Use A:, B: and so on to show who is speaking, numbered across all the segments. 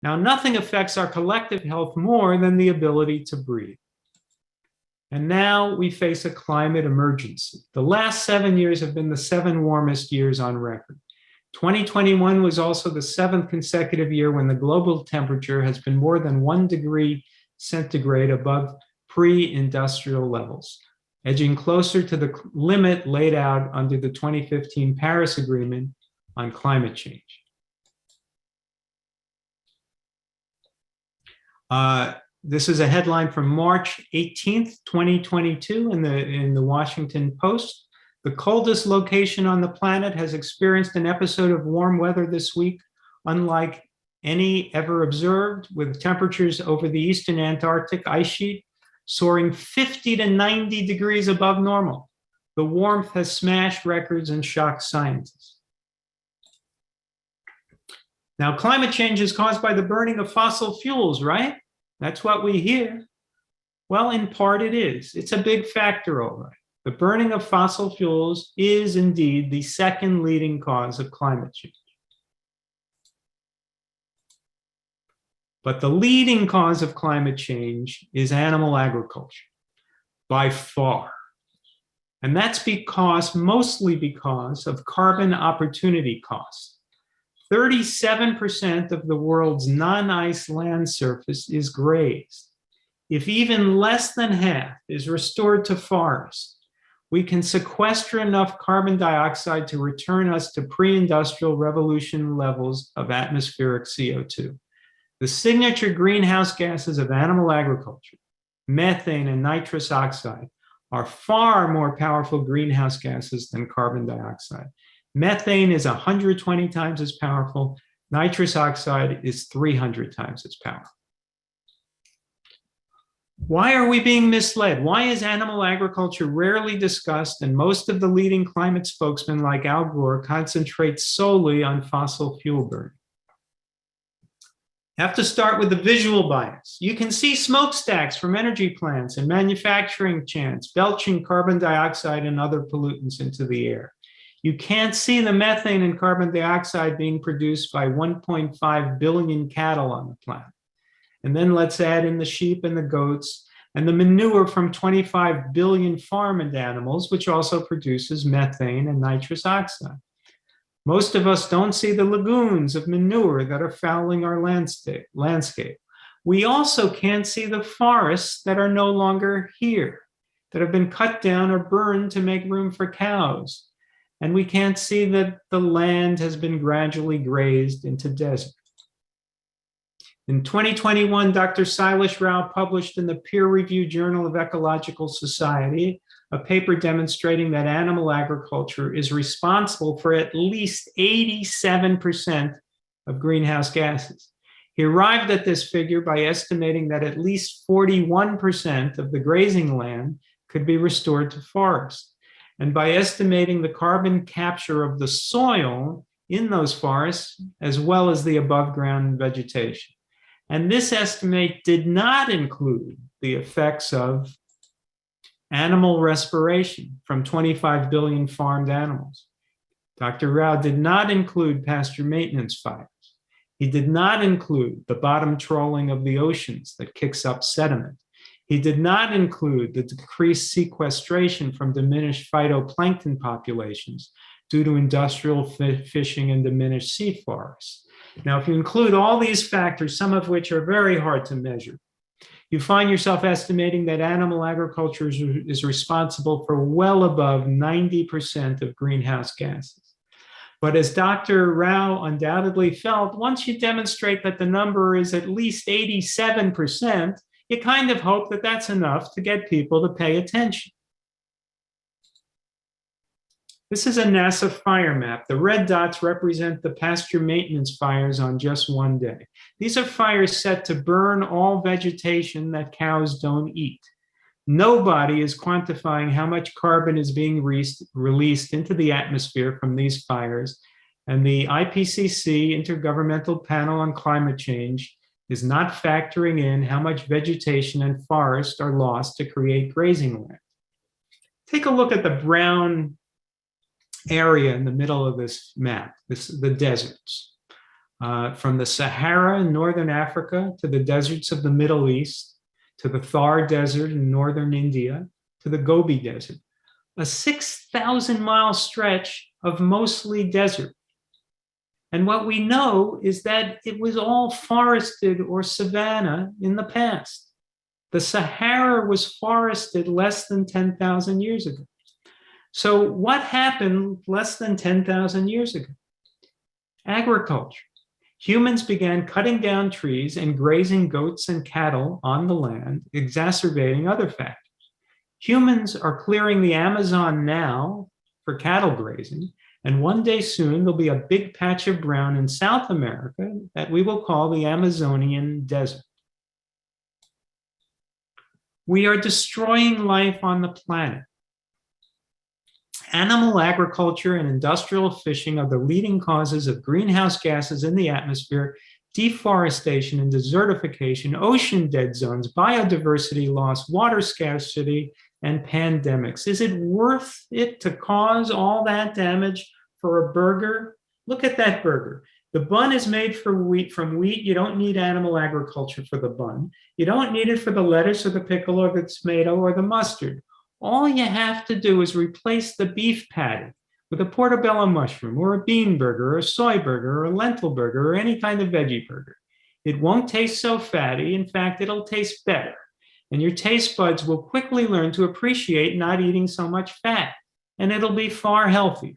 A: Now, nothing affects our collective health more than the ability to breathe. And now we face a climate emergency. The last 7 years have been the 7 warmest years on record. 2021 was also the 7th consecutive year when the global temperature has been more than 1 degree centigrade above pre-industrial levels, edging closer to the limit laid out under the 2015 Paris Agreement on climate change. This is a headline from March 18th, 2022 in the Washington Post. The coldest location on the planet has experienced an episode of warm weather this week, unlike any ever observed, with temperatures over the eastern Antarctic ice sheet soaring 50 to 90 degrees above normal. The warmth has smashed records and shocked scientists. Now, climate change is caused by the burning of fossil fuels, right? That's what we hear. Well, in part it is. It's a big factor, all right. The burning of fossil fuels is indeed the second leading cause of climate change. But the leading cause of climate change is animal agriculture, by far. And that's mostly because of carbon opportunity costs. 37% of the world's non-ice land surface is grazed. If even less than half is restored to forest, we can sequester enough carbon dioxide to return us to pre-industrial revolution levels of atmospheric CO2. The signature greenhouse gases of animal agriculture, methane and nitrous oxide, are far more powerful greenhouse gases than carbon dioxide. Methane is 120 times as powerful. Nitrous oxide is 300 times as powerful. Why are we being misled? Why is animal agriculture rarely discussed, and most of the leading climate spokesmen like Al Gore concentrate solely on fossil fuel burning? Have to start with the visual bias. You can see smokestacks from energy plants and manufacturing plants belching carbon dioxide and other pollutants into the air. You can't see the methane and carbon dioxide being produced by 1.5 billion cattle on the planet. And then let's add in the sheep and the goats and the manure from 25 billion farmed animals, which also produces methane and nitrous oxide. Most of us don't see the lagoons of manure that are fouling our landscape. We also can't see the forests that are no longer here, that have been cut down or burned to make room for cows. And we can't see that the land has been gradually grazed into desert. In 2021, Dr. Sailesh Rao published in the peer-reviewed Journal of Ecological Society a paper demonstrating that animal agriculture is responsible for at least 87% of greenhouse gases. He arrived at this figure by estimating that at least 41% of the grazing land could be restored to forest, and by estimating the carbon capture of the soil in those forests, as well as the above-ground vegetation. And this estimate did not include the effects of animal respiration from 25 billion farmed animals. Dr. Rao did not include pasture maintenance fires. He did not include the bottom trawling of the oceans that kicks up sediment. He did not include the decreased sequestration from diminished phytoplankton populations due to industrial fishing and diminished sea forests. Now, if you include all these factors, some of which are very hard to measure, you find yourself estimating that animal agriculture is responsible for well above 90% of greenhouse gases. But as Dr. Rao undoubtedly felt, once you demonstrate that the number is at least 87%, you kind of hope that that's enough to get people to pay attention. This is a NASA fire map. The red dots represent the pasture maintenance fires on just one day. These are fires set to burn all vegetation that cows don't eat. Nobody is quantifying how much carbon is being released into the atmosphere from these fires, and the IPCC, Intergovernmental Panel on Climate Change, is not factoring in how much vegetation and forest are lost to create grazing land. Take a look at the brown area in the middle of this map, the deserts. from the Sahara in northern Africa to the deserts of the Middle East, to the Thar Desert in northern India, to the Gobi Desert. A 6,000-mile stretch of mostly desert. And what we know is that it was all forested or savanna in the past. The Sahara was forested less than 10,000 years ago. So what happened less than 10,000 years ago? Agriculture. Humans began cutting down trees and grazing goats and cattle on the land, exacerbating other factors. Humans are clearing the Amazon now for cattle grazing, and one day soon there'll be a big patch of brown in South America that we will call the Amazonian desert. We are destroying life on the planet. Animal agriculture and industrial fishing are the leading causes of greenhouse gases in the atmosphere, deforestation and desertification, ocean dead zones, biodiversity loss, water scarcity, and pandemics. Is it worth it to cause all that damage for a burger? Look at that burger. The bun is made from wheat. You don't need animal agriculture for the bun. You don't need it for the lettuce or the pickle or the tomato or the mustard. All you have to do is replace the beef patty with a portobello mushroom or a bean burger or a soy burger or a lentil burger or any kind of veggie burger. It won't taste so fatty. In fact, it'll taste better. And your taste buds will quickly learn to appreciate not eating so much fat, and it'll be far healthier.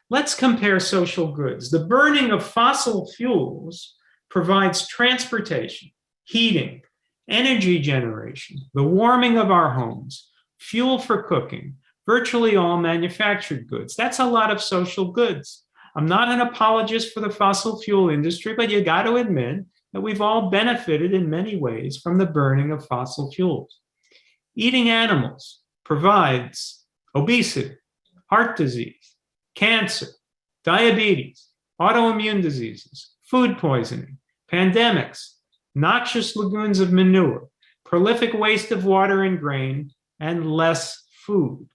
A: Let's compare social goods. The burning of fossil fuels provides transportation, heating, energy generation, the warming of our homes, fuel for cooking, virtually all manufactured goods. That's a lot of social goods. I'm not an apologist for the fossil fuel industry, but you got to admit that we've all benefited in many ways from the burning of fossil fuels. Eating animals provides obesity, heart disease, cancer, diabetes, autoimmune diseases, food poisoning, pandemics, noxious lagoons of manure, prolific waste of water and grain, and less food.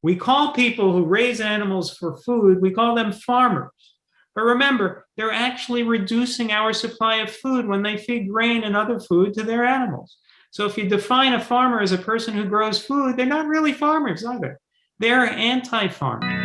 A: We call people who raise animals for food, we call them farmers. But remember, they're actually reducing our supply of food when they feed grain and other food to their animals. So if you define a farmer as a person who grows food, they're not really farmers, are they? They're anti-farmers.